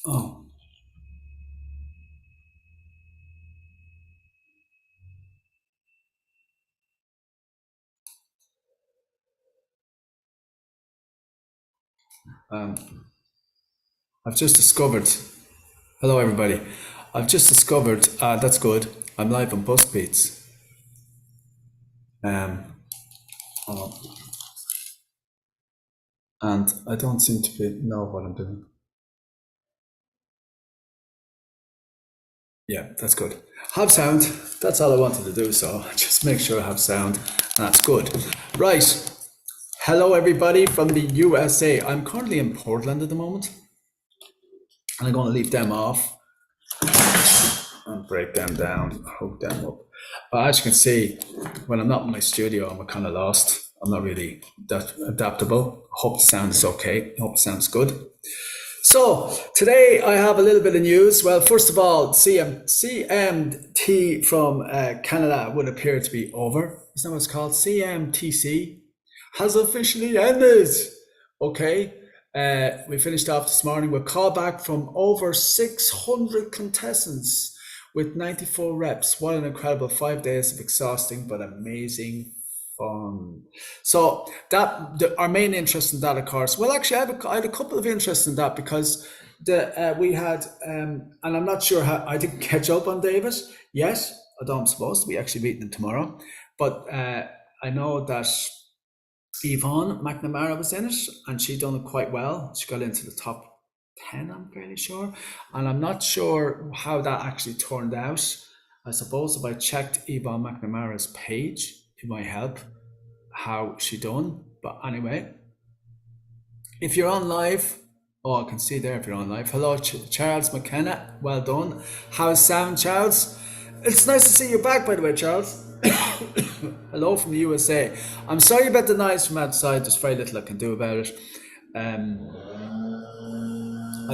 Oh, um, I've just discovered. Hello, everybody. I've just discovered. That's good. I'm live on Buzzbeats. Um, oh, and I don't seem to know what I'm doing. Yeah, that's good. Have sound. That's all I wanted to do. So just make sure I have sound. That's good. Right. Hello, everybody from the USA. I'm currently in Portland at the moment, and I'm going to leave them off and break them down, hook them up. But as you can see, when I'm not in my studio, I'm kind of lost. I'm not really that adaptable. Hope the sound is okay. Hope the sound's good. So today I have a little bit of news. Well, first of all, CMT from Canada would appear to be over. Isn't that what it's called? CMTC has officially ended. Okay. We finished off this morning with callback from over 600 contestants with 94 reps. What an incredible 5 days of exhausting but amazing fun. So our main interest in that, of course. Well, actually, I had a couple of interests in that because we had, and I'm not sure how I didn't catch up on David yet. Although I'm supposed to be actually meeting him tomorrow, but I know that Yvonne McNamara was in it, and she done it quite well. She got into the top 10, I'm fairly sure, and I'm not sure how that actually turned out. I suppose if I checked Yvonne McNamara's page, it might help how she done. But anyway, if you're on live, I can see there if you're on live. Hello, Charles McKenna. Well done. How's sound, Charles? It's nice to see you back, by the way, Charles. Hello from the USA. I'm sorry about the noise from outside. There's very little I can do about it. I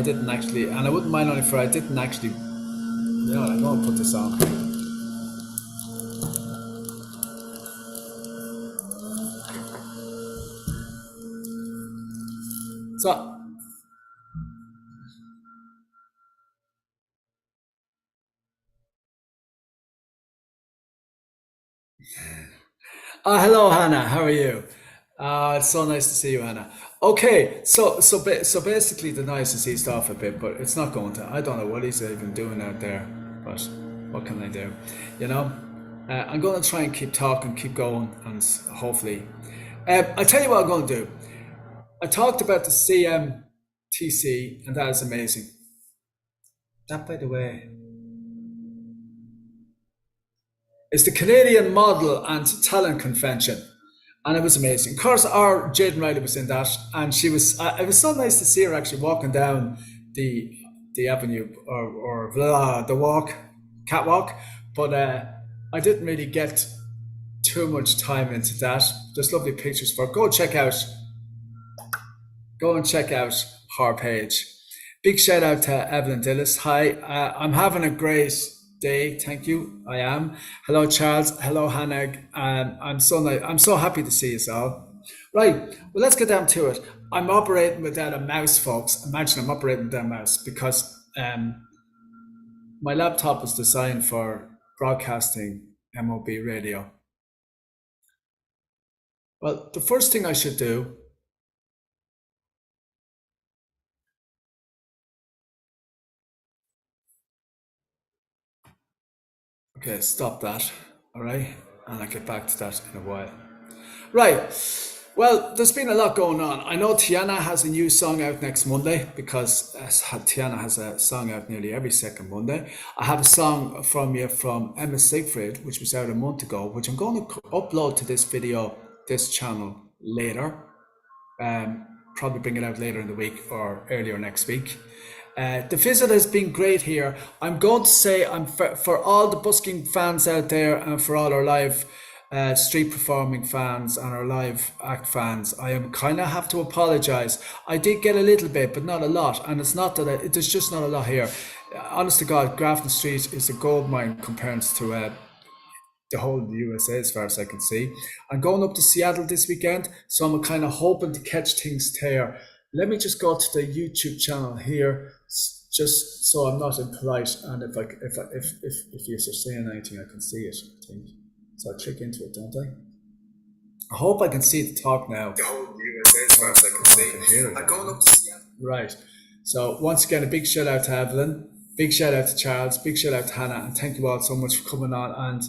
didn't actually, and I wouldn't mind only for I didn't actually. I'm going to put this on. So, hello, Hannah. How are you? It's so nice to see you, Hannah. Okay, so basically the noise has eased off a bit, but it's not going to. I don't know what he's even doing out there, but what can I do? You know, I'm going to try and keep talking, keep going, and hopefully, I tell you what I'm going to do. I talked about the CMTC, and that is amazing. That, by the way, is the Canadian Model and Talent Convention, and it was amazing. Of course, our Jaden Riley was in that, and she was. It was so nice to see her actually walking down the avenue or the catwalk. But I didn't really get too much time into that. There's lovely pictures for her. Go and check out her page. Big shout out to Evelyn Dillis. Hi, I'm having a great day. Thank you. I am. Hello, Charles. Hello, Hannah. I'm so happy to see you all. Right. Well, let's get down to it. I'm operating without a mouse, folks. Imagine I'm operating without a mouse because my laptop is designed for broadcasting MOB radio. Well, the first thing I should do. Okay, stop that. All right. And I'll get back to that in a while. Right. Well, there's been a lot going on. I know TIANA has a new song out next Monday because TIANA has a song out nearly every second Monday. I have a song from Emma Siegfried, which was out a month ago, which I'm going to upload to this channel later. Probably bring it out later in the week or earlier next week. The visit has been great here. I'm going to say for all the busking fans out there and for all our live street performing fans and our live act fans, I am kind of have to apologise. I did get a little bit, but not a lot, and it's not that there's just not a lot here. Honest to God, Grafton Street is a gold mine compared to the whole of the USA as far as I can see. I'm going up to Seattle this weekend, so I'm kind of hoping to catch things there. Let me just go to the YouTube channel here just so I'm not impolite, and if you're saying anything, I can see it. I think so. I click into it, don't I? I hope I can see the talk now. The whole USA as far as I can see. I'm going up to Seattle. Right. So once again, a big shout out to Evelyn, big shout out to Charles, big shout out to Hannah, and thank you all so much for coming on. And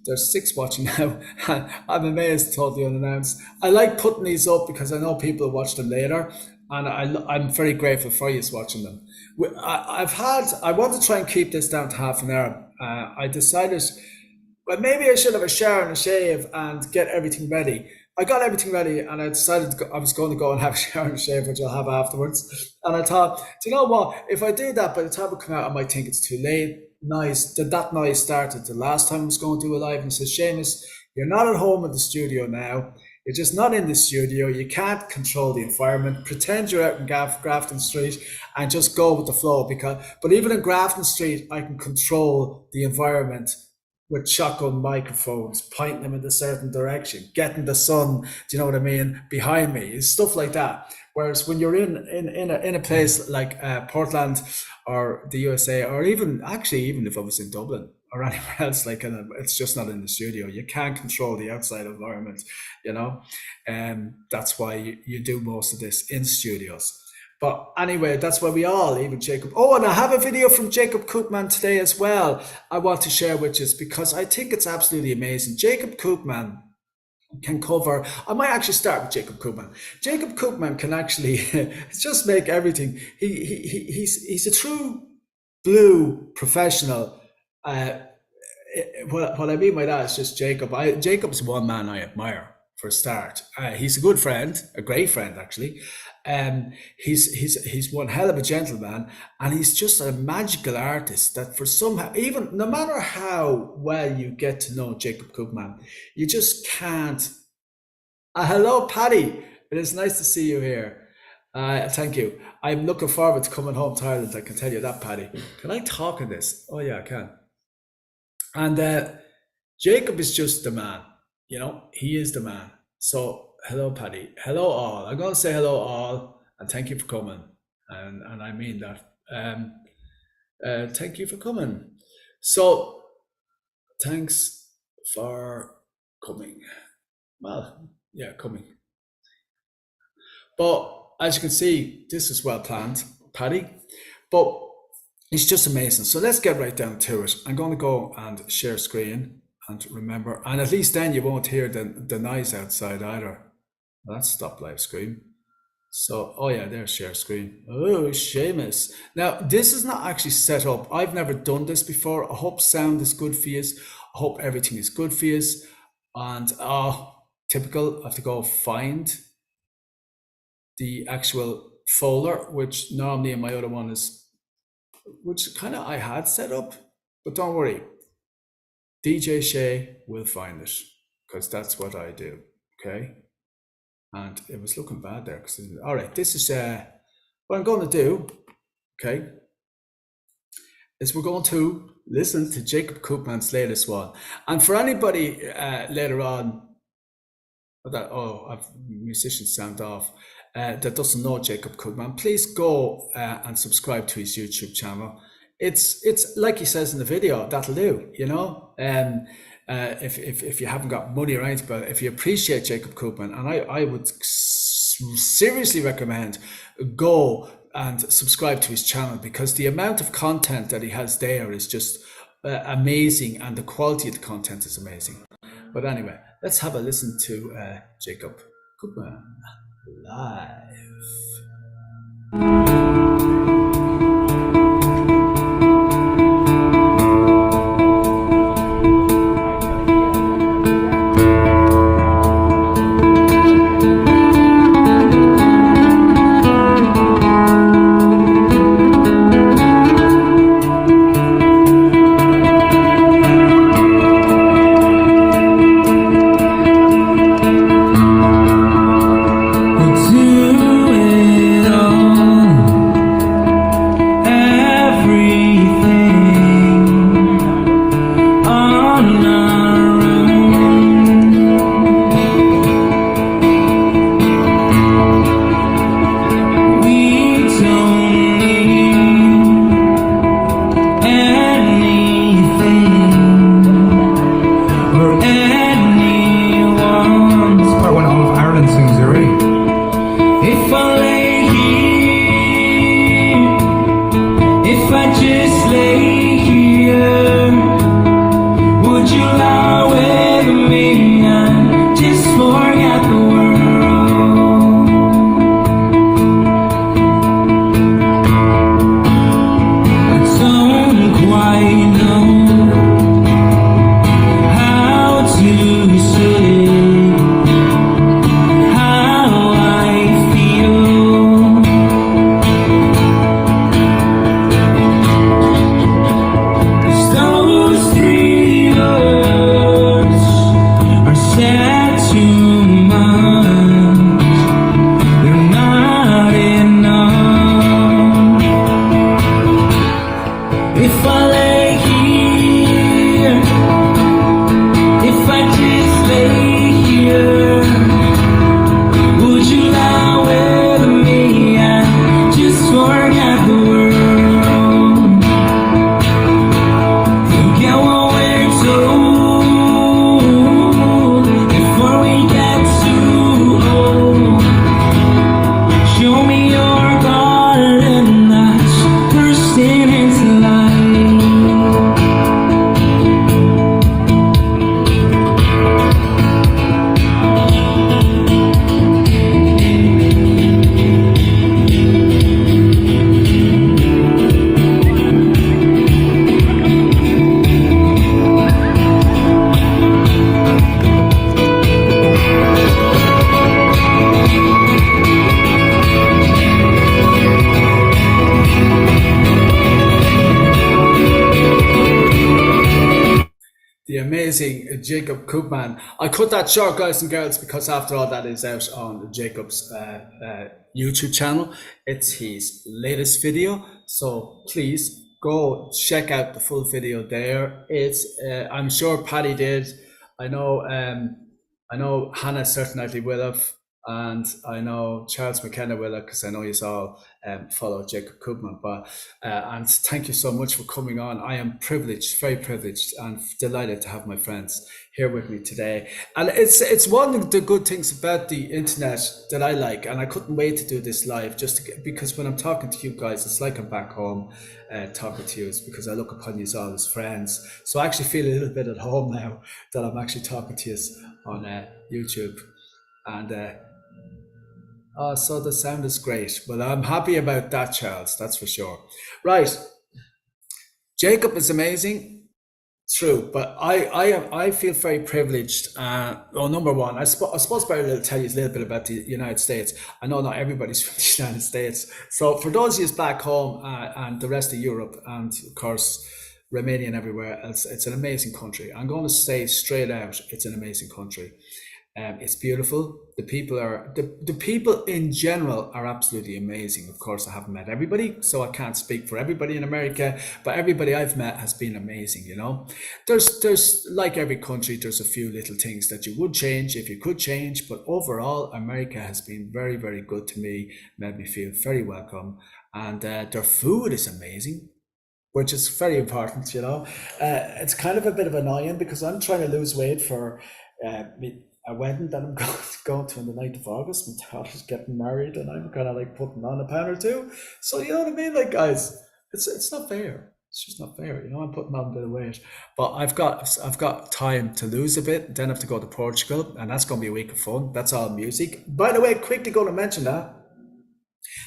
there's 6 watching now. I'm amazed, totally unannounced. I like putting these up because I know people watch them later, and I'm very grateful for you watching them. I want to try and keep this down to half an hour. I decided, well, maybe I should have a shower and a shave and get everything ready. I got everything ready, and I decided I was going to go and have a shower and a shave, which I'll have afterwards. And I thought, do you know what? If I do that, by the time it comes out, I might think it's too late. That noise started the last time I was going to do a live, and says, Seamus, you're not at home in the studio now. You're just not in the studio. You can't control the environment. Pretend you're out in Grafton Street and just go with the flow. But even in Grafton Street, I can control the environment with shotgun microphones, pointing them in a certain direction, getting the sun, do you know what I mean, behind me, it's stuff like that. Whereas when you're in a place like Portland or the USA, or even if I was in Dublin or anywhere else, like it's just not in the studio. You can't control the outside environment, you know, and that's why you do most of this in studios. But anyway, that's why we all, even Jacob. Oh, and I have a video from Jacob Koopman today as well I want to share with you, because I think it's absolutely amazing. Jacob Koopman can cover, I might actually start with Jacob Koopman. Jacob Koopman can actually just make everything. He's a true blue professional. What I mean by that is just Jacob. Jacob's one man I admire for a start. He's a good friend, a great friend actually. He's one hell of a gentleman, and he's just a magical artist that for somehow, even no matter how well you get to know Jacob Koopman, you just can't. Hello, Paddy. It is nice to see you here. Thank you. I'm looking forward to coming home to Ireland. I can tell you that, Paddy. Can I talk in this? Oh yeah, I can. And Jacob is just the man. You know, he is the man. So. Hello, Paddy. Hello, all. I'm going to say hello, all, and thank you for coming. And I mean that. Thank you for coming. So, thanks for coming. Well, yeah, coming. But as you can see, this is well planned, Paddy. But it's just amazing. So let's get right down to it. I'm going to go and share screen, and remember, and at least then you won't hear the noise outside either. That's stop live screen. So, oh yeah, there's share screen. Oh, Seamus. Now, this is not actually set up. I've never done this before. I hope sound is good for you. I hope everything is good for you. And typical, I have to go find the actual folder, which normally in my other one is, which kind of I had set up, but don't worry. DJ Shay will find it, because that's what I do, okay? And it was looking bad there. All right, this is what I'm going to do, okay, is we're going to listen to Jacob Koopman's latest one. And for anybody later on, musicians sound off, that doesn't know Jacob Koopman, please go and subscribe to his YouTube channel. It's like he says in the video, that'll do, you know. If you haven't got money or anything, but if you appreciate Jacob Koopman, and I would seriously recommend go and subscribe to his channel, because the amount of content that he has there is just amazing, and the quality of the content is amazing. But anyway, let's have a listen to Jacob Koopman live. Do it. stay here, would you lie with me and just forget the world? I don't quite know how to say how I feel. Those three words are said too much. They're not enough. If I lay here, if I just lay here, would you lie with me and just forget the world? Forget what we're told before we get too old. Show me your garden that's bursting into life. The amazing Jacob Koopman. I cut that short, guys and girls, because after all, that is out on Jacob's YouTube channel. It's his latest video, so please go check out the full video there. It's I'm sure Paddy did. I know Hannah certainly will have, and I know Charles McKenna will have, because I know you all follow Jacob Koopman. But and thank you so much for coming on. I am privileged, very privileged, and delighted to have my friends here with me today. And it's one of the good things about the internet that I like, and I couldn't wait to do this live, because when I'm talking to you guys, it's like I'm back home talking to you, because I look upon you all as friends. So I actually feel a little bit at home now that I'm actually talking to you on YouTube. And so the sound is great. Well, I'm happy about that, Charles, that's for sure. Right. Jacob is amazing. True, but I feel very privileged. Well, number one, I suppose better to tell you a little bit about the United States. I know not everybody's from the United States. So for those of you back home and the rest of Europe, and of course Romania and everywhere else, it's an amazing country. I'm going to say straight out, it's an amazing country. It's beautiful. The people are the people in general are absolutely amazing. Of course, I haven't met everybody, so I can't speak for everybody in America, but everybody I've met has been amazing. You know, there's like every country, there's a few little things that you would change if you could change, but overall, America has been very, very good to me. Made me feel very welcome, and their food is amazing, which is very important. You know, it's kind of a bit of annoying because I'm trying to lose weight for a wedding that I'm going to on the 9th of August. My daughter's getting married, and I'm kind of like putting on a pound or two. So you know what I mean, like guys, it's not fair. It's just not fair. You know, I'm putting on a bit of weight, but I've got time to lose a bit. Then I have to go to Portugal, and that's going to be a week of fun. That's all music. By the way, quickly going to mention that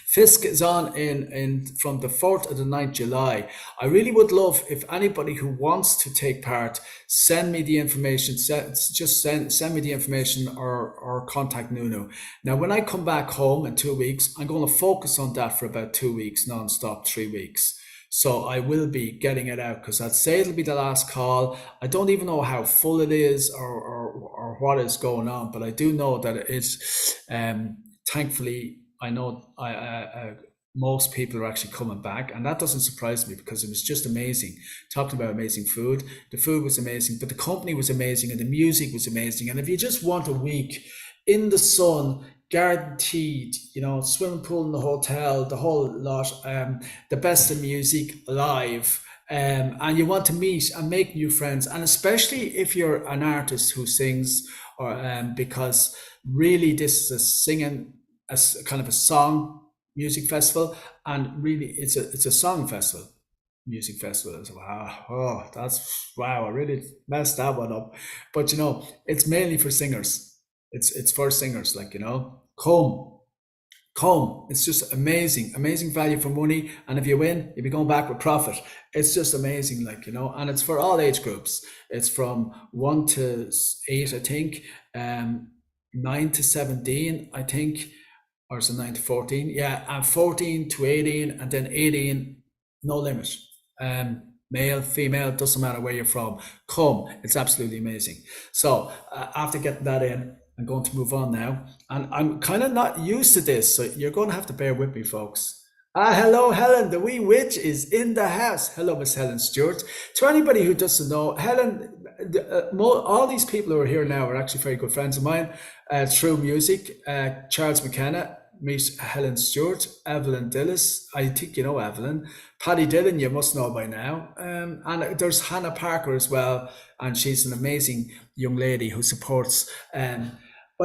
Fisk is on in from the 4th to the 9th July. I really would love if anybody who wants to take part, send me the information, send me the information or contact Nuno. Now, when I come back home in 2 weeks, I'm going to focus on that for about 2 weeks, non-stop, 3 weeks. So I will be getting it out, because I'd say it'll be the last call. I don't even know how full it is or what is going on, but I do know that it is, thankfully, I know most people are actually coming back, and that doesn't surprise me because it was just amazing. Talking about amazing food, the food was amazing, but the company was amazing and the music was amazing. And if you just want a week in the sun, guaranteed, you know, swimming pool in the hotel, the whole lot, the best in music live, and you want to meet and make new friends, and especially if you're an artist who sings, or because really this is a singing, as kind of a song music festival, and really it's a song festival. music festivals. Wow, oh, wow! I really messed that one up. But it's mainly for singers. It's for singers, like Come, it's just amazing, amazing value for money. And if you win, you'll be going back with profit. It's just amazing, and it's for all age groups. It's from 1 to 8, I think, 9 to 17, I think, or is it 9 to 14? Yeah, and 14 to 18, and then 18, no limit. Male, female, doesn't matter where you're from. Come, it's absolutely amazing. So after getting that in, I'm going to move on now. And I'm kind of not used to this, so you're going to have to bear with me, folks. Hello, Helen, the wee witch is in the house. Hello, Miss Helen Stewart. To anybody who doesn't know, Helen, all these people who are here now are actually very good friends of mine through music. Charles McKenna, meet Helen Stewart, Evelyn Dillis. I think you know Evelyn. Paddy Dillon, you must know by now. And there's Hannah Parker as well, and she's an amazing young lady who supports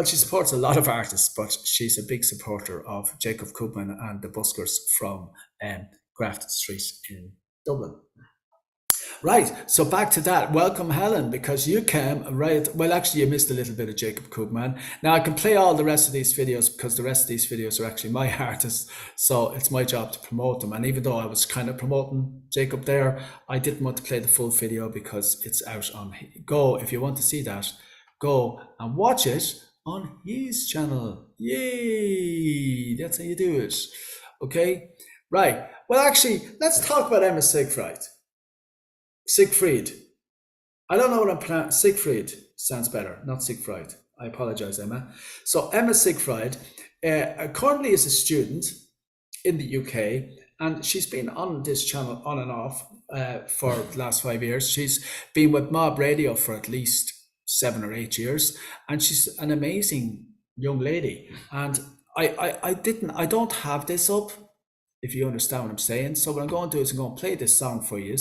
she supports a lot of artists, but she's a big supporter of Jacob Koopman and the Buskers from Grafton Street in Dublin. Right, so back to that. Welcome, Helen, because you came right. Well, actually, you missed a little bit of Jacob Koopman. Now, I can play all the rest of these videos because the rest of these videos are actually my artists. So it's my job to promote them. And even though I was kind of promoting Jacob there, I didn't want to play the full video because it's out on Go. If you want to see that, go and watch it on his channel. Yay! That's how you do it. Okay, right. Well, actually, let's talk about Emma Siegfried. Siegfried. I don't know what I'm pronouncing. Siegfried sounds better, not Siegfried. I apologize, Emma. So Emma Siegfried currently is a student in the UK, and she's been on this channel on and off for the last 5 years. She's been with Mob Radio for at least 7 or 8 years, and she's an amazing young lady. And I don't have this up, if you understand what I'm saying. So what I'm going to do is I'm going to play this song for you,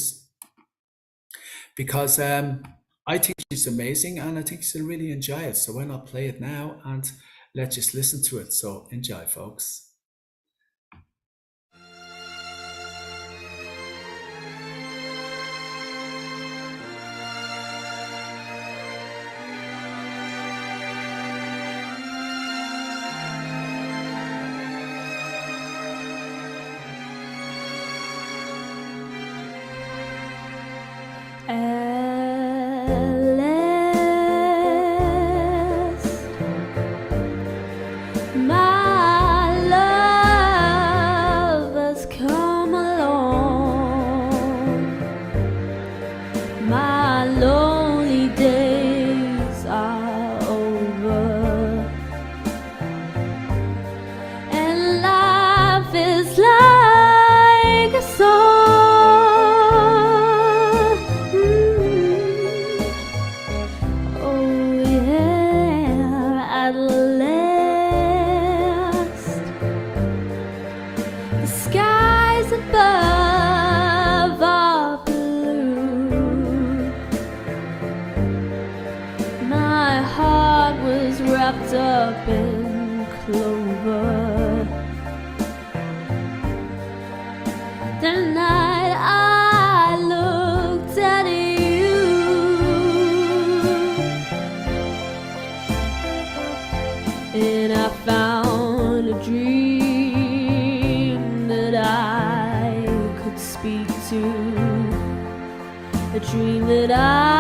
because I think she's amazing, and I think she'll really enjoy it. So why not play it now and let's just listen to it. So enjoy, folks. Up in clover. The night I looked at you, and I found a dream that I could speak to, a dream that I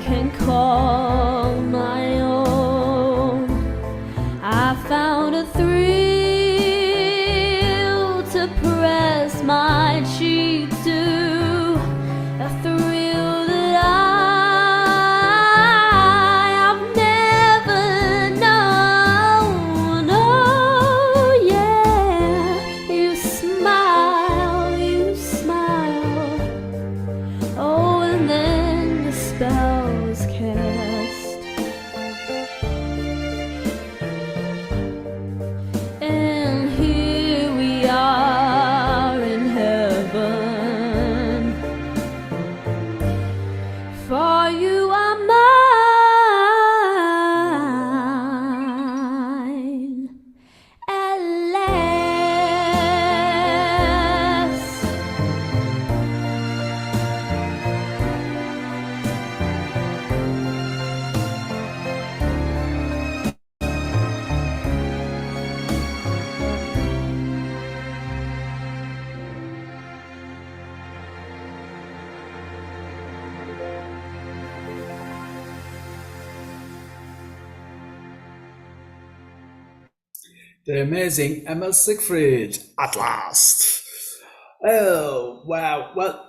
can call my own. I found a thrill to press my cheek to, a thrill that I've never known. Oh yeah, you smile, you smile. Oh The amazing Emma Siegfried at last. Oh, wow. Well,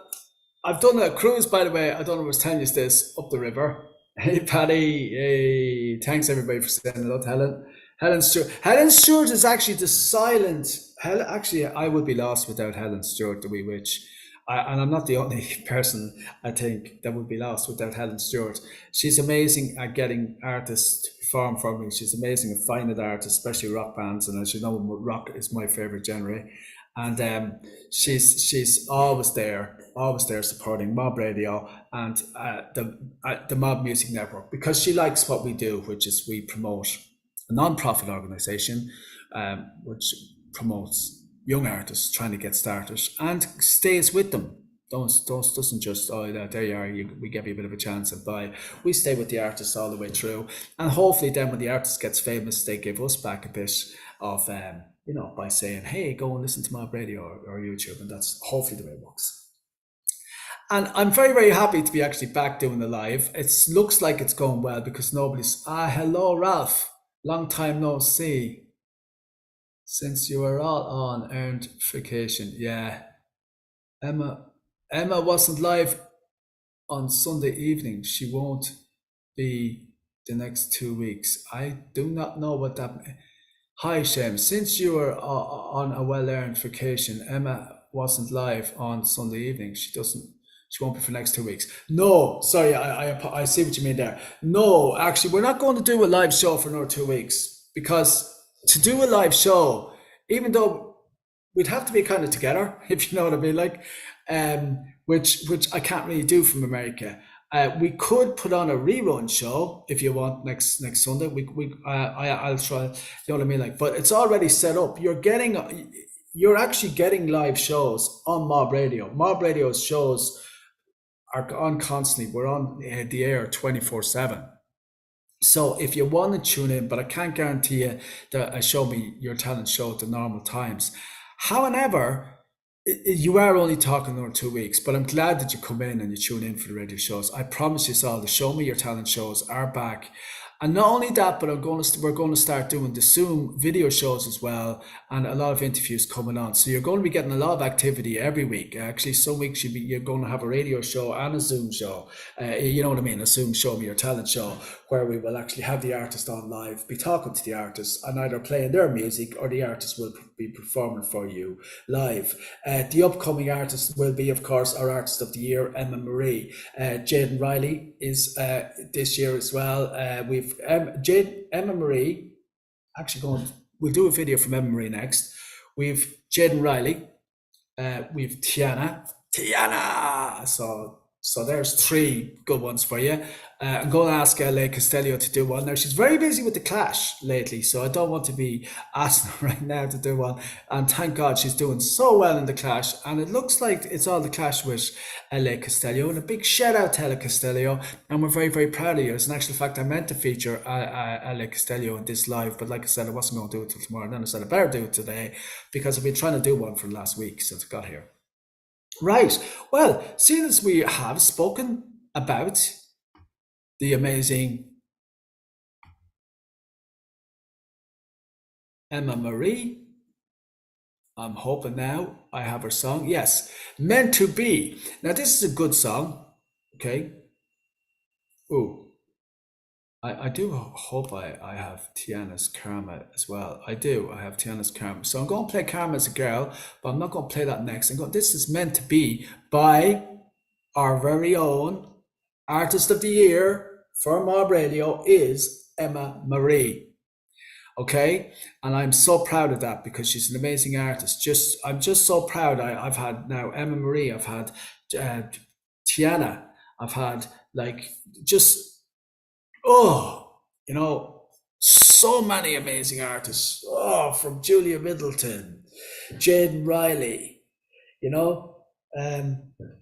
I've done a cruise, by the way. I don't know if I was telling you this, up the river. Hey, Paddy. Hey, thanks everybody for sending it out. Helen Stewart. Helen Stewart is actually the silent. Actually, I would be lost without Helen Stewart, the wee witch. And I'm not the only person, I think, that would be lost without Helen Stewart. She's amazing at getting artists to perform for me. She's amazing at finding artists, especially rock bands. And as you know, rock is my favorite genre. And she's always there supporting Mob Radio and the Mob Music Network, because she likes what we do, which is we promote a non-profit organization which promotes young artists trying to get started and stays with them. Doesn't just, there you are, we give you a bit of a chance and bye. We stay with the artists all the way through, and hopefully then when the artist gets famous, they give us back a bit of by saying, hey, go and listen to Mob Radio or YouTube, and that's hopefully the way it works. And I'm very, very happy to be actually back doing the live. It looks like it's going well because nobody's, hello Ralph, long time no see. Since you were all on earned vacation. Yeah. Emma wasn't live on Sunday evening. She won't be the next 2 weeks. I do not know what that means. Hi, Shem. Since you were on a well-earned vacation, Emma wasn't live on Sunday evening. She won't be for the next 2 weeks. No, sorry, I see what you mean there. No, actually, we're not going to do a live show for another 2 weeks, because to do a live show, even though we'd have to be kind of together, if you know what I mean, like, which I can't really do from America. We could put on a rerun show if you want next Sunday. I'll try. You know what I mean, like, but it's already set up. You're actually getting live shows on Mob Radio. Mob Radio's shows are on constantly. We're on the air 24/7. So if you want to tune in, but I can't guarantee you that I Show Me Your Talent show at the normal times. However, you are only talking over 2 weeks, but I'm glad that you come in and you tune in for the radio shows. I promise you all, the Show Me Your Talent shows are back. And not only that, but we're going to start doing the Zoom video shows as well, and a lot of interviews coming on. So you're going to be getting a lot of activity every week. Actually, some weeks you're going to have a radio show and a Zoom show. You know what I mean? A Zoom Show Me Your Talent show, where we will actually have the artist on live, be talking to the artist, and either playing their music or the artist will be performing for you live. The upcoming artist will be, of course, our Artist of the Year, Emma Marie. Jaden Riley is this year as well. We've Emma Marie, actually we'll do a video from Emma Marie next. We've Jaden Riley, we've TIANA. So there's 3 good ones for you. I'm going to ask LA Costello to do one. Now, she's very busy with The Clash lately, so I don't want to be asking her right now to do one. And thank God she's doing so well in The Clash. And it looks like it's all The Clash with LA Costello. And a big shout out to LA Costello. And we're very, very proud of you. As an actual fact, I meant to feature LA Costello in this live, but like I said, I wasn't going to do it till tomorrow. And then I said I better do it today, because I've been trying to do one for the last week since I got here. Right, well, seeing as we have spoken about the amazing Emma Marie, I'm hoping now I have her song. Yes, Meant to Be. Now, this is a good song, okay? Ooh, I do hope I have Tiana's Karma as well. I do, I have Tiana's Karma. So I'm going to play Karma as a Girl, but I'm not going to play that next. This is Meant to Be by our very own Artist of the Year for Mob Radio is Emma Marie. Okay, and I'm so proud of that, because she's an amazing artist. I'm just so proud. I've had now Emma Marie, I've had Tiana, I've had so many amazing artists. From Julia Middleton, Jaden Riley,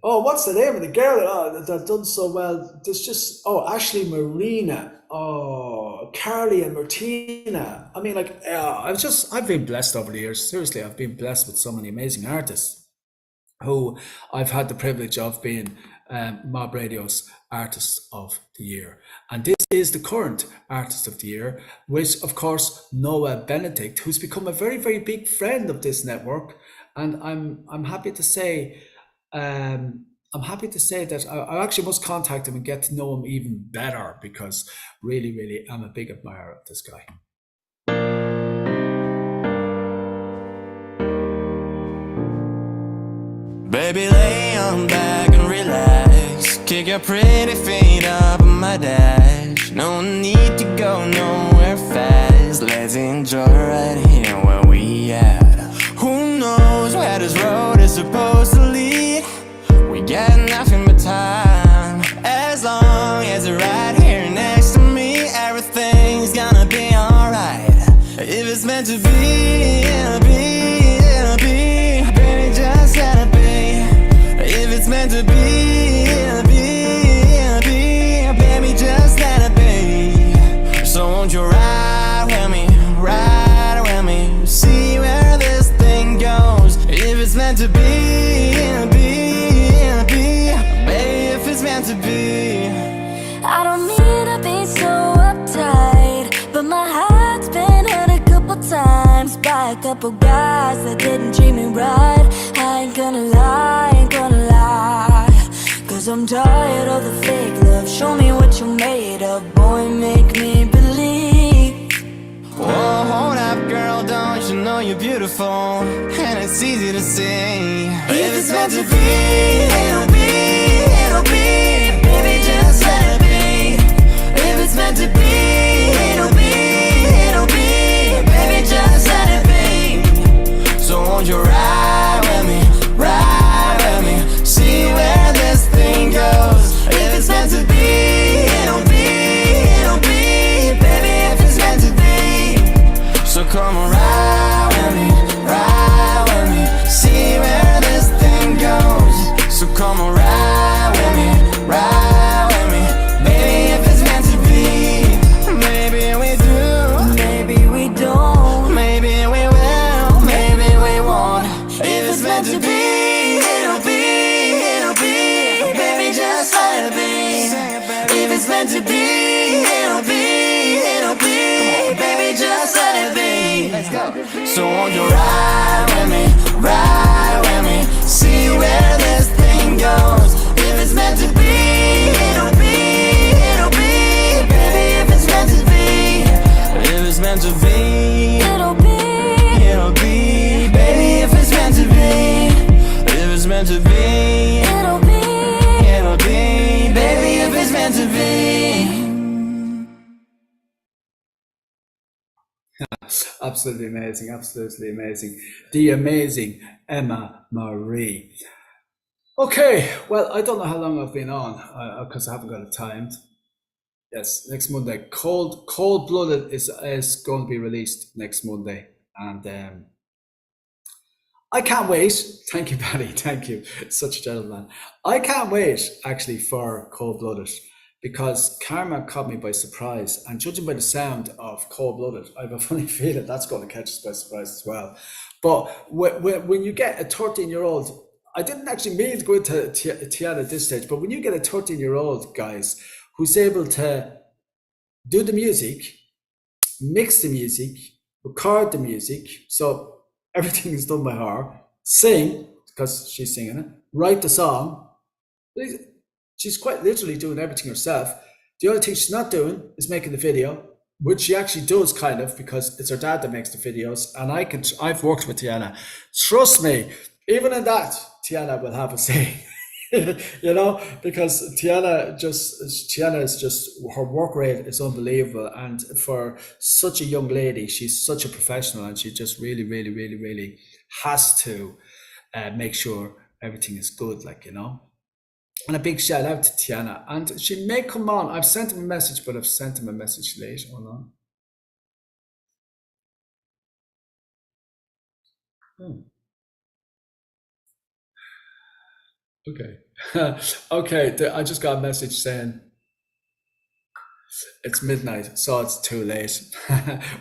what's the name of the girl that done so well? There's just, Ashley Marina, Carly and Martina. I mean, I've been blessed over the years. Seriously, I've been blessed with so many amazing artists who I've had the privilege of being Mob Radio's Artists of the Year. And this is the current Artist of the Year, which, of course, Noah Benedikt, who's become a very, very big friend of this network. And I'm happy to say, that I actually must contact him and get to know him even better, because really, really, I'm a big admirer of this guy. Baby, lay on back and relax. Kick your pretty feet up on my dash. No need to go nowhere fast. Let's enjoy right here where we at. Who knows where this road is supposed to lead? We got nothing but time. As long as you're right here next to me, everything's gonna be alright. If it's meant to be, it'll be, it'll be. Baby, just let it be. If it's meant to be, it'll be, it'll be. Baby, just let it be. So won't you ride with me, see where this thing goes. If it's meant to be, it'll be, it'll be. Baby, if it's meant to be. I don't mean to be so uptight, but my heart's been hurt a couple times by a couple guys that didn't treat me right. I ain't gonna lie, cause I'm tired of the fake love. Show me what you're made of, boy, make me believe. Whoa, hold up, girl, don't you know you're beautiful? And it's easy to see. If it's meant to be, it'll be, it'll be. Baby, just let it be. If it's meant to be, it'll be, it'll be. Baby, just let it be. So won't you ride with me, see where this thing goes. If it's meant to be, it'll be, it'll be. Baby, if it's meant to be. So come on, ride with me, see where this thing goes. So come on, ride with me, baby, if it's meant to be. Maybe we do, Maybe we don't, maybe we will, maybe we won't. If it's meant to be, it'll be, it'll be. Baby, just let it be. If it's meant to be, it'll be, it'll be. Baby, just let it be. Let's go. So won't you ride with me, see where this thing goes. If it's meant to be, it'll be, it'll be. Baby, if it's meant to be, if it's meant to be, it'll be, it'll be. Baby, if it's meant to be, if it's meant to be, it'll be. it'll be. Baby, if it's meant to be. Absolutely amazing, absolutely amazing. The amazing Emma Marie. Okay, well, I don't know how long I've been on, because I haven't got it timed. Yes, next Monday. Cold Blooded is going to be released next Monday. And I can't wait. Thank you, Patty. Thank you. Such a gentleman. I can't wait, actually, for Cold Blooded, because Karma caught me by surprise. And judging by the sound of Cold Blooded, I have a funny feeling that's going to catch us by surprise as well. But when you get a 13-year-old, I didn't actually mean to go into TIANA at this stage, but when you get a 13-year-old, guys, who's able to do the music, mix the music, record the music, so everything is done by her, sing, because she's singing it, write the song. She's quite literally doing everything herself. The only thing she's not doing is making the video, which she actually does kind of, because it's her dad that makes the videos. And I've worked with TIANA. Trust me, even in that, TIANA will have a say. You know, because TIANA is just, her work rate is unbelievable. And for such a young lady, she's such a professional, and she just really, really, really, really has to make sure everything is good, like, you know. And a big shout out to TIANA. And she may come on. I've sent him a message, but I've sent him a message late. Hold on. Okay. Okay, I just got a message saying it's midnight, so it's too late.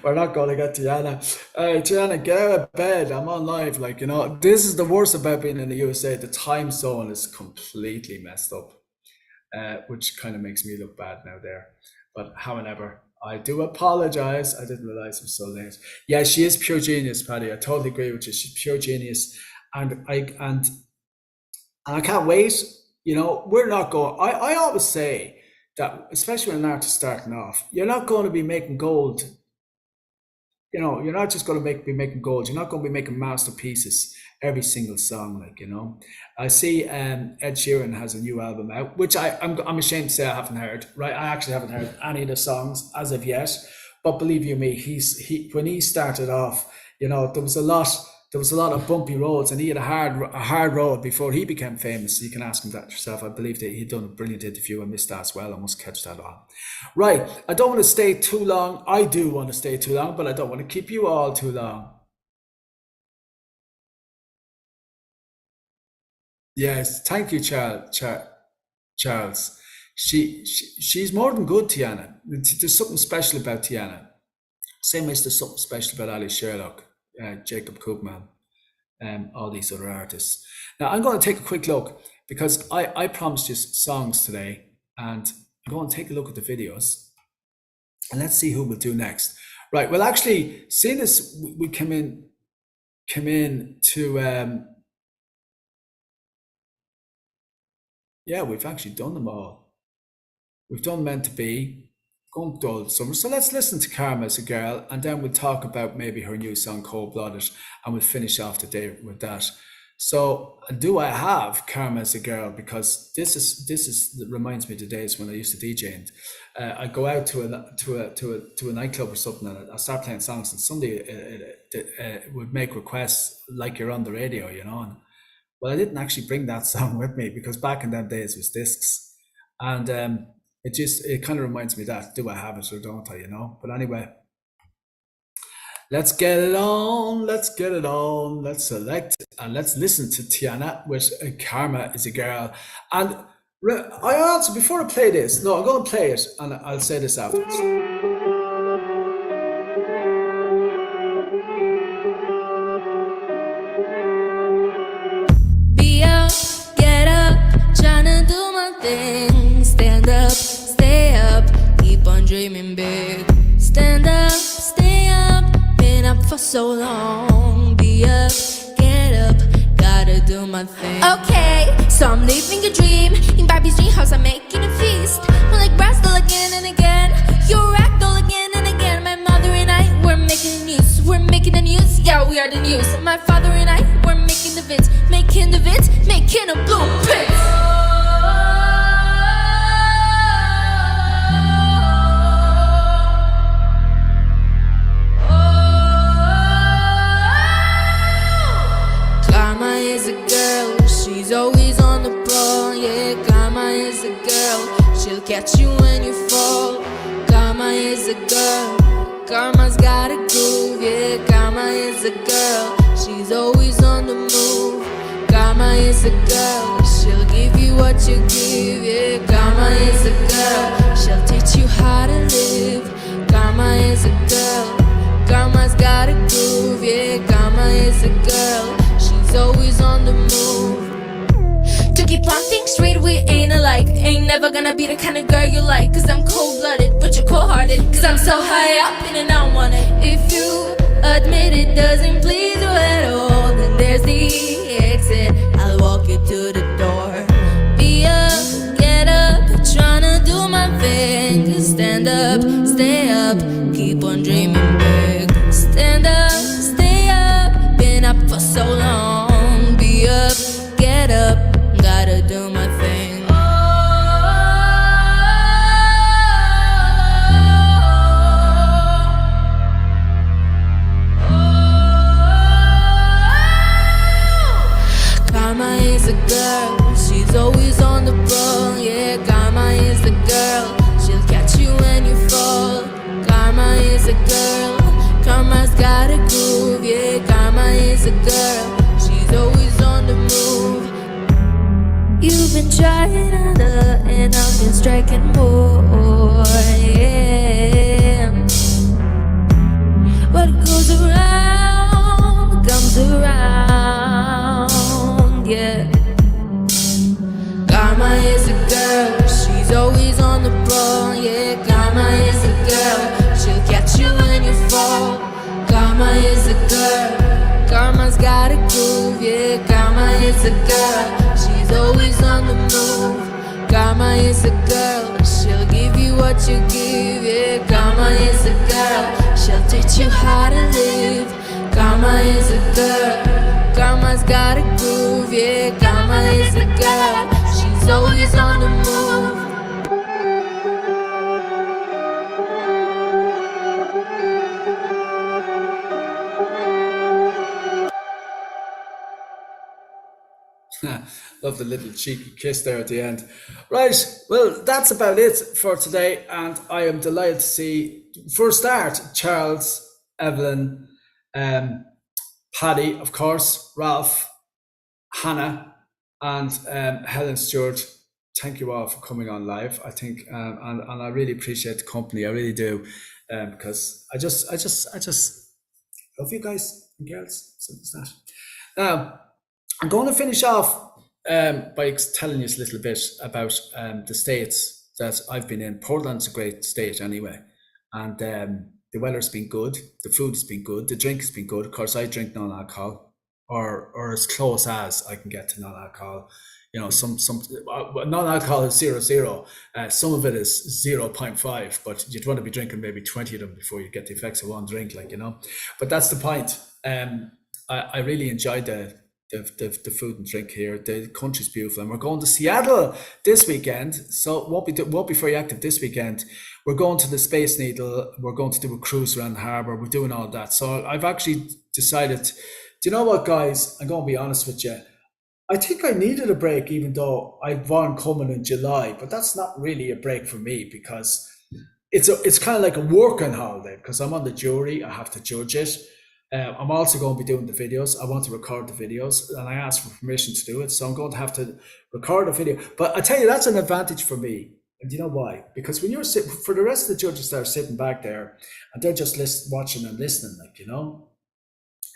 We're not going to get TIANA. Hey, TIANA, get out of bed. I'm on live. Like, you know, this is the worst about being in the USA. The time zone is completely messed up. which kind of makes me look bad now there. But however, I do apologize. I didn't realize it was so late. Yeah, she is pure genius, Paddy. I totally agree with you. She's pure genius, and I can't wait. You know, we're not going. I always say that, especially when an artist starting off, you're not going to be making gold. You know, you're not just going to be making gold. You're not going to be making masterpieces every single song. Like, you know, I see Ed Sheeran has a new album out, which I'm ashamed to say I haven't heard. Right, I actually haven't heard any of the songs as of yet. But believe you me, when he started off, you know, there was a lot of bumpy roads, and he had a hard road before he became famous. You can ask him that yourself. I believe that he'd done a brilliant interview. I missed that as well. I must catch that on. Right, I don't want to stay too long. I do want to stay too long, but I don't want to keep you all too long. Yes, thank you, Charles. She's more than good, TIANA. There's something special about TIANA. Same as there's something special about Ali Sherlock, Jacob Koopman, all these other artists. Now, I'm going to take a quick look, because I promised you songs today, and I'm going to take a look at the videos, and let's see who we'll do next. Right, well, actually, seeing as we come in to, yeah, we've actually done them all. We've done Meant to Be, Gone Dull Summer. So let's listen to Karma as a Girl, and then we'll talk about maybe her new song, Cold Blooded, and we'll finish off the day with that. So, do I have Karma as a Girl? Because this reminds me of the days when I used to DJ, and I go out to a nightclub or something, and I start playing songs, and somebody would make requests like you're on the radio, you know. And, well, I didn't actually bring that song with me, because back in them days it was discs, and it kind of reminds me of that. Do I have it or don't I? You know. But anyway. Let's get it on, let's select, and let's listen to TIANA with Karma is a Girl. And I also, before I play this, I'm going to play it, and I'll say this afterwards. Be up, get up, tryna do my thing. Stand up, stay up, keep on dreaming big. Stand up, stay up. Up for so long, be up, get up, gotta do my thing. Okay, so I'm living a dream in Barbie's dream house. I'm making a feast. I'm like Brastel again and again. You're ragdoll again and again. My mother and I, we're making the news. We're making the news, yeah, we are the news. My father and I, we're making the vids, making a blueprint. She's always on the ball, yeah. Karma is a girl, she'll catch you when you fall. Karma is a girl, Karma's got a groove, yeah. Karma is a girl, she's always on the move. Karma is a girl, she'll give you what you give, yeah. Karma is a girl, she'll teach you how to live. Karma is a girl, Karma's got a groove, yeah. Karma is a girl, she's always on the move. To keep on things straight, we ain't alike. Ain't never gonna be the kind of girl you like. Cause I'm cold-blooded, but you're cold-hearted. Cause I'm so high up and I don't want it. If you admit it doesn't please you at all, then there's the exit. I'll walk you to the door. Be up, get up, tryna do my thing. Just stand up, stay up, keep on dreaming big. Stand up, stay up, been up for so long. Be up, get up, gotta do my thing. Karma is a girl, she's always on the ball, yeah. Karma is a girl, she'll catch you when you fall. Karma is a girl, Karma's got a groove, yeah. Karma is a girl, she's always on the move. You've been trying harder and I've been striking more, yeah. What goes around comes around, yeah. Karma is a girl, always on the ball. Yeah, karma is a girl, she'll catch you when you fall. Karma is a girl, karma's got a groove. Yeah, karma is a girl, she's always on the move. Karma is a girl, she'll give you what you give. Yeah, karma is a girl, she'll teach you how to live. Karma is a girl, karma's got a groove. Yeah, karma is a girl, she's always on the move. Love the little cheeky kiss there at the end. Right, well, that's about it for today, and I am delighted to see, for a start, Charles, Evelyn, Paddy, of course, Ralph, Hannah, and Helen Stewart. Thank you all for coming on live. I think, and I really appreciate the company. I really do, because I just love you guys and girls. Simple as that. Now, I'm going to finish off by telling you a little bit about the states that I've been in. Portland's a great state anyway, and the weather's been good, the food's been good, the drink has been good. Of course, I drink non-alcohol, or as close as I can get to non-alcohol. You know, some non-alcohol is 0.0. Some of it is 0.5, but you'd want to be drinking maybe 20 of them before you get the effects of one drink, like, you know. But that's the point. I really enjoyed the food and drink here. The country's beautiful, and we're going to Seattle this weekend, so it won't be very active this weekend. We're going to the Space Needle. We're going to do a cruise around the harbour. We're doing all that. So I've actually decided, do you know what, guys? I'm going to be honest with you. I think I needed a break, even though I've one coming in July, but that's not really a break for me, because it's kind of like a working holiday, because I'm on the jury. I have to judge it. I'm also going to be doing the videos. I want to record the videos, and I asked for permission to do it, so I'm going to have to record a video. But I tell you, that's an advantage for me. And do you know why? Because when you're sitting, for the rest of the judges that are sitting back there, and they're just watching and listening, like, you know,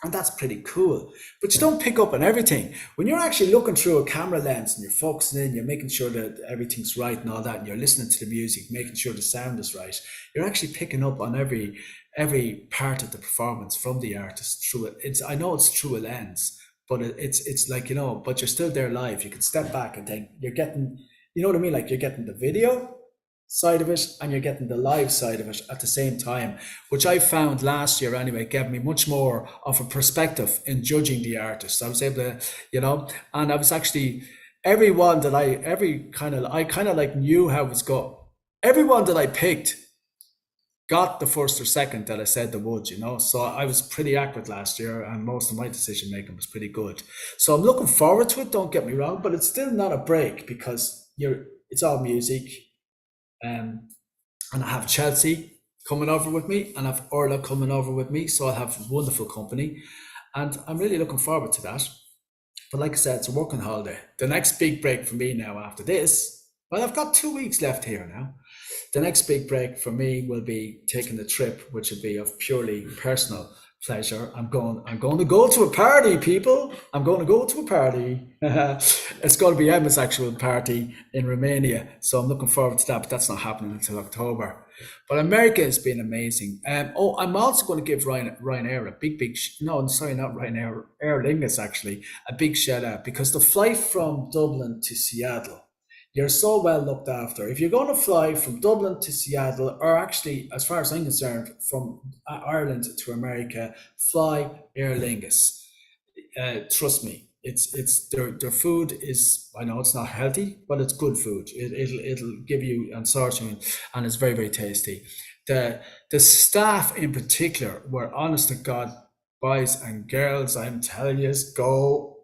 and that's pretty cool. But you don't pick up on everything. When you're actually looking through a camera lens and you're focusing in, you're making sure that everything's right and all that, and you're listening to the music, making sure the sound is right, you're actually picking up on every part of the performance from the artist through it. I know it's through a lens, but it's like, you know, but you're still there live. You can step back and think you're getting, you know what I mean? Like, you're getting the video side of it and you're getting the live side of it at the same time, which I found last year anyway gave me much more of a perspective in judging the artist. I was able to, you know, and I was actually, everyone that I kind of like knew how it was going. Everyone that I picked got the first or second that I said they would, you know. So I was pretty accurate last year, and most of my decision making was pretty good. So I'm looking forward to it, don't get me wrong, but it's still not a break, because it's all music. And I have Chelsea coming over with me, and I have Orla coming over with me, so I'll have wonderful company, and I'm really looking forward to that. But like I said, it's a working holiday. The next big break for me now after this, well, I've got 2 weeks left here now. The next big break for me will be taking a trip, which will be of purely personal pleasure. I'm going to go to a party, people. I'm going to go to a party. It's going to be Emma's actual party in Romania, so I'm looking forward to that. But that's not happening until October. But America has been amazing. I'm also going to give Ryanair a big not Ryanair, Aer Lingus actually, a big shout out, because the flight from Dublin to Seattle, you're so well looked after. If you're going to fly from Dublin to Seattle, or actually, as far as I'm concerned, from Ireland to America, fly Aer Lingus. Trust me, it's their food is, I know it's not healthy, but it's good food. It'll give you and sort you, and it's very, very tasty. The staff in particular were, honest to God, boys and girls, I'm telling you, go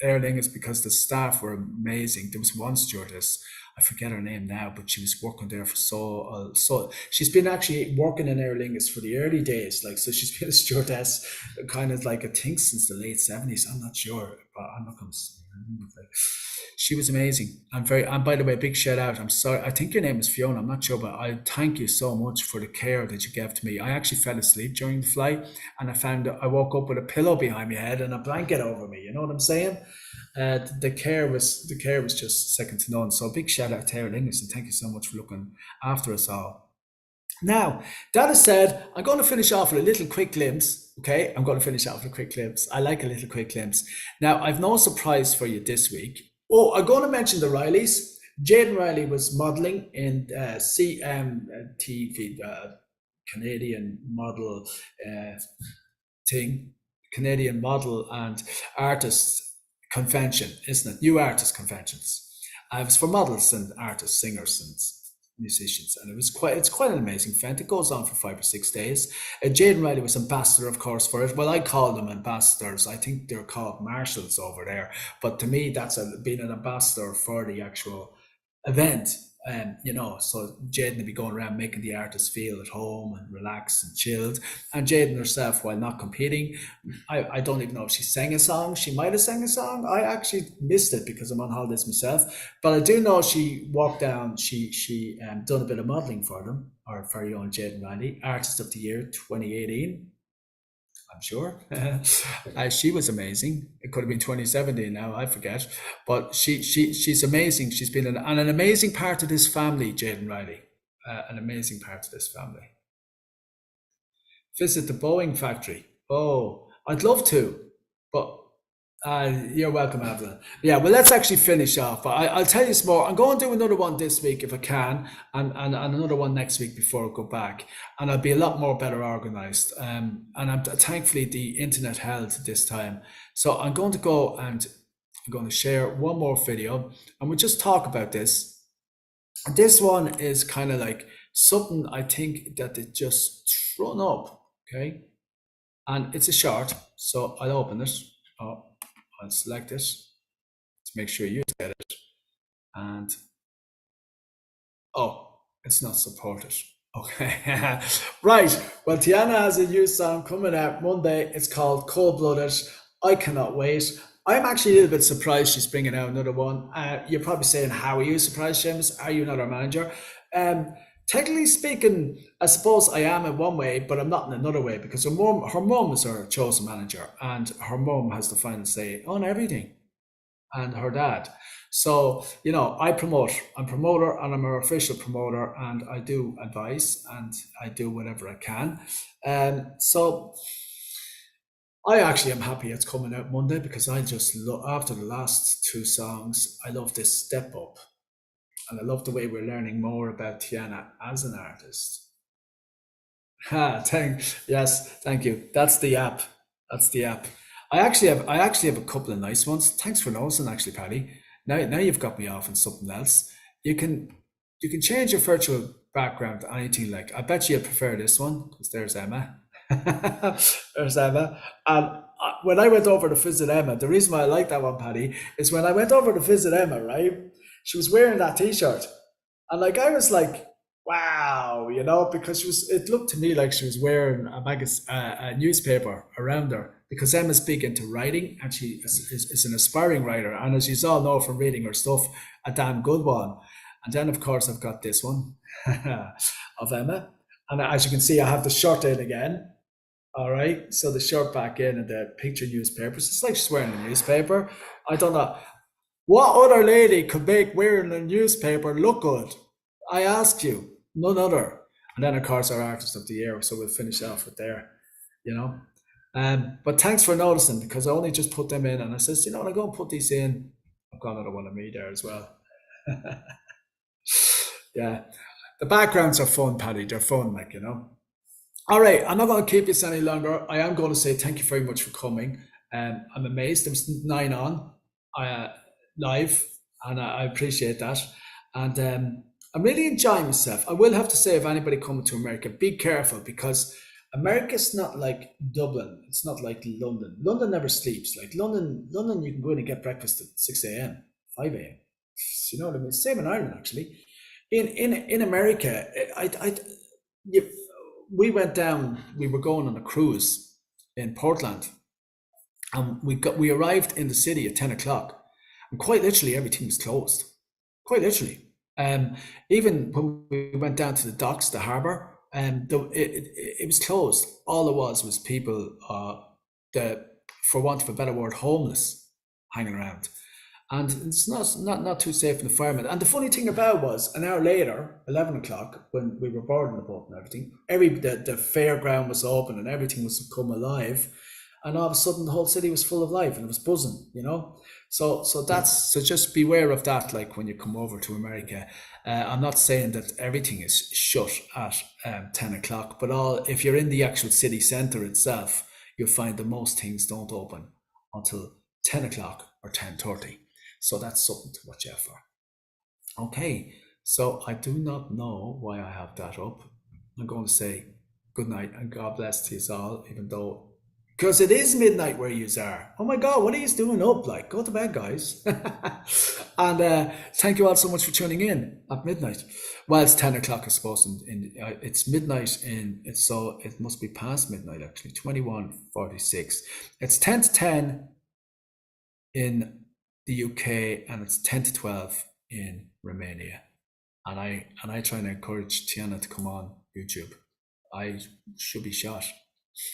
Aer Lingus, because the staff were amazing. There was one stewardess, I forget her name now, but she was working there for so she's been actually working in Aer Lingus for the early days, like, so she's been a stewardess kind of like, I think, since the late 70s. I'm not sure, but I'm not going to remember. She was amazing. And by the way, big shout out. I'm sorry, I think your name is Fiona, I'm not sure, but I thank you so much for the care that you gave to me. I actually fell asleep during the flight, and I woke up with a pillow behind my head and a blanket over me, you know what I'm saying? The care was just second to none. So big shout out to Aer Lingus, and thank you so much for looking after us all. Now, that is said, I'm going to finish off with a little quick glimpse. Okay, I'm going to finish off with a quick glimpse. I like a little quick glimpse. Now, I've no surprise for you this week. Oh, I'm going to mention the Rileys. Jaden Riley was modeling in CMTV, Canadian model thing, Canadian model and artist convention, isn't it? New artist conventions. It was for models and artists, singers and musicians, and it's quite an amazing event. It goes on for 5 or 6 days. Jaden Riley was ambassador, of course, for it. Well, I call them ambassadors. I think they're called marshals over there, but to me, that's being an ambassador for the actual event. So Jaden will be going around making the artists feel at home and relaxed and chilled. And Jaden herself, while not competing, I don't even know if she sang a song. She might have sang a song. I actually missed it because I'm on holidays myself. But I do know she walked down. She done a bit of modelling for them, our very own Jaden Riley, Artist of the Year 2018. I'm sure. She was amazing. It could have been 2017 now, I forget. But she's amazing. She's been an amazing part of this family, Jaden Riley. An amazing part of this family. Visit the Boeing factory. Oh, I'd love to, but you're welcome, Evelyn. Yeah, well, let's actually finish off. I'll tell you some more. I'm going to do another one this week if I can, and another one next week before I go back. And I'll be a lot more better organized. And thankfully the internet held this time. So I'm going to go and I'm going to share one more video, and we'll just talk about this. This one is kind of like something I think that it just thrown up, okay? And it's a short, so I'll open it. I'll select it to make sure you get it. And it's not supported. Okay. Right. Well, TIANA has a new song coming out Monday. It's called Cold Blooded. I cannot wait. I'm actually a little bit surprised she's bringing out another one. You're probably saying, how are you surprised, Seamus? Are you not our manager? Technically speaking, I suppose I am in one way, but I'm not in another way, because her mum is her chosen manager, and her mum has the final say on everything, and her dad. So, I'm promoter, and I'm her official promoter, and I do advice, and I do whatever I can. So I actually am happy it's coming out Monday, because I just love, after the last 2 songs, I love this step up. And I love the way we're learning more about TIANA as an artist. Yes, thank you. That's the app. I actually have a couple of nice ones. Thanks for noticing, actually, Paddy. Now you've got me off on something else. You can change your virtual background to anything. Like, I bet you'll prefer this one, because there's Emma. There's Emma. And when I went over to visit Emma, the reason why I like that one, Paddy, is when I went over to visit Emma, right? She was wearing that t-shirt, and I was like, wow, because it looked to me like she was wearing a newspaper around her, because Emma's big into writing, and she is an aspiring writer, and as you all know from reading her stuff, a damn good one. And then, of course, I've got this one of Emma, and as you can see, I have the shirt in again. All right, so the shirt back in, and the picture newspapers. It's like she's wearing a newspaper. I don't know. What other lady could make wearing a newspaper look good? I ask you, none other. And then, of course, our Artist of the Year, so we'll finish off with there, But thanks for noticing, because I only just put them in, and I says, I'm going to put these in. I've got another one of me there as well. Yeah, the backgrounds are fun, Paddy. They're fun, All right, I'm not going to keep this any longer. I am going to say thank you very much for coming. I'm amazed. There was 9 on. Live, and I appreciate that, and I'm really enjoying myself. I will have to say, if anybody coming to America, be careful, because America's not like Dublin. It's not like London. London never sleeps. Like London, you can go in and get breakfast at 6 a.m., 5 a.m. You know what I mean? Same in Ireland, actually. In America, we went down. We were going on a cruise in Portland, and we arrived in the city at 10 o'clock. And quite literally, everything was closed. Quite literally. Even when we went down to the docks, the harbour, it was closed. All it was people, for want of a better word, homeless, hanging around. And it's not too safe in the environment. And the funny thing about it was, an hour later, 11 o'clock, when we were boarding the boat and everything, the fairground was open and everything was come alive. And all of a sudden, the whole city was full of life and it was buzzing, you know? So just beware of that, like when you come over to America. I'm not saying that everything is shut at 10 o'clock, but if you're in the actual city centre itself, you'll find that most things don't open until 10 o'clock or 10:30. So that's something to watch out for. Okay, so I do not know why I have that up. I'm going to say good night and God bless to you all, even though, because it is midnight where you are. Oh my God, what are you doing up? Like, go to bed, guys. And thank you all so much for tuning in at midnight. Well, it's 10 o'clock, I suppose. It's midnight so it must be past midnight actually, 21:46. It's 10 to 10 in the UK and it's 10 to 12 in Romania. And I try and encourage TIANA to come on YouTube. I should be shot.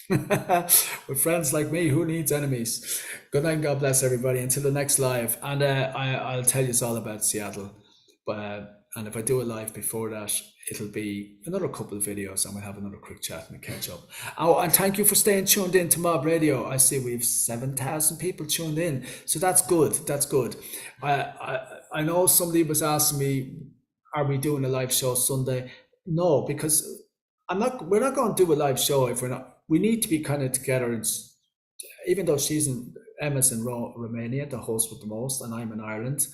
With friends like me, who needs enemies? Good night and God bless everybody until the next live. And I'll tell you all about Seattle. And if I do a live before that, it'll be another couple of videos and we'll have another quick chat and a catch up. Oh, and thank you for staying tuned in to Mob Radio. I see we've 7,000 people tuned in. So that's good. That's good. I know somebody was asking me, are we doing a live show Sunday? No, because we're not going to do a live show if we're not. We need to be kind of together. Even though Emma's in Romania, the host with the most, and I'm in Ireland.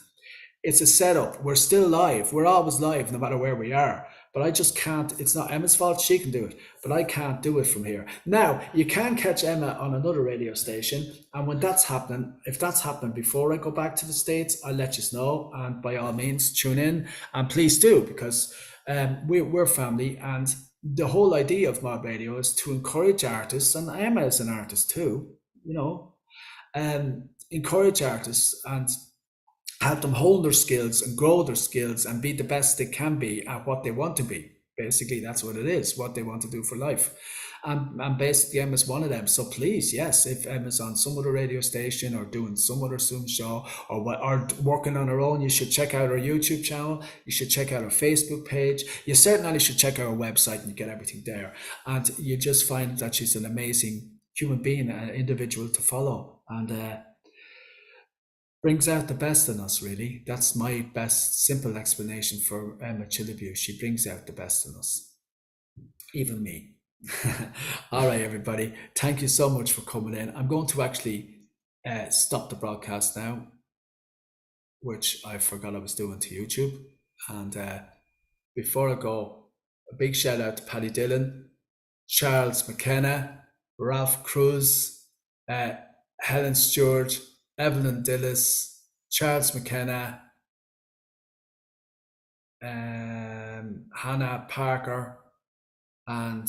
It's a setup. We're still live. We're always live no matter where we are. But I just can't. It's not Emma's fault. She can do it. But I can't do it from here. Now, you can catch Emma on another radio station. And when that's happening, if that's happening before I go back to the States, I'll let you know. And by all means, tune in. And please do, because we're family. And the whole idea of Mob Radio is to encourage artists. And Emma is an artist too, you know. Encourage artists and help them hone their skills and grow their skills and be the best they can be at what they want to be. Basically, that's what it is, what they want to do for life. And basically, Emma's one of them. So please, yes, if Emma's on some other radio station or doing some other Zoom show or working on her own, you should check out her YouTube channel. You should check out her Facebook page. You certainly should check out her website and you get everything there. And you just find that she's an amazing human being, an individual to follow. And brings out the best in us, really. That's my best simple explanation for Emma Chillabue. She brings out the best in us, even me. All right, everybody, thank you so much for coming in. I'm going to actually stop the broadcast now, which I forgot I was doing to YouTube. And before I go, a big shout out to Paddy Dillon, Charles McKenna, Ralph Cruz, Helen Stewart, Evelyn Dillis, Charles McKenna, Hannah Parker, and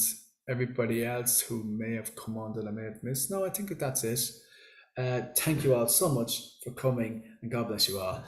everybody else who may have come on that I may have missed. No, I think that's it. Thank you all so much for coming, and God bless you all.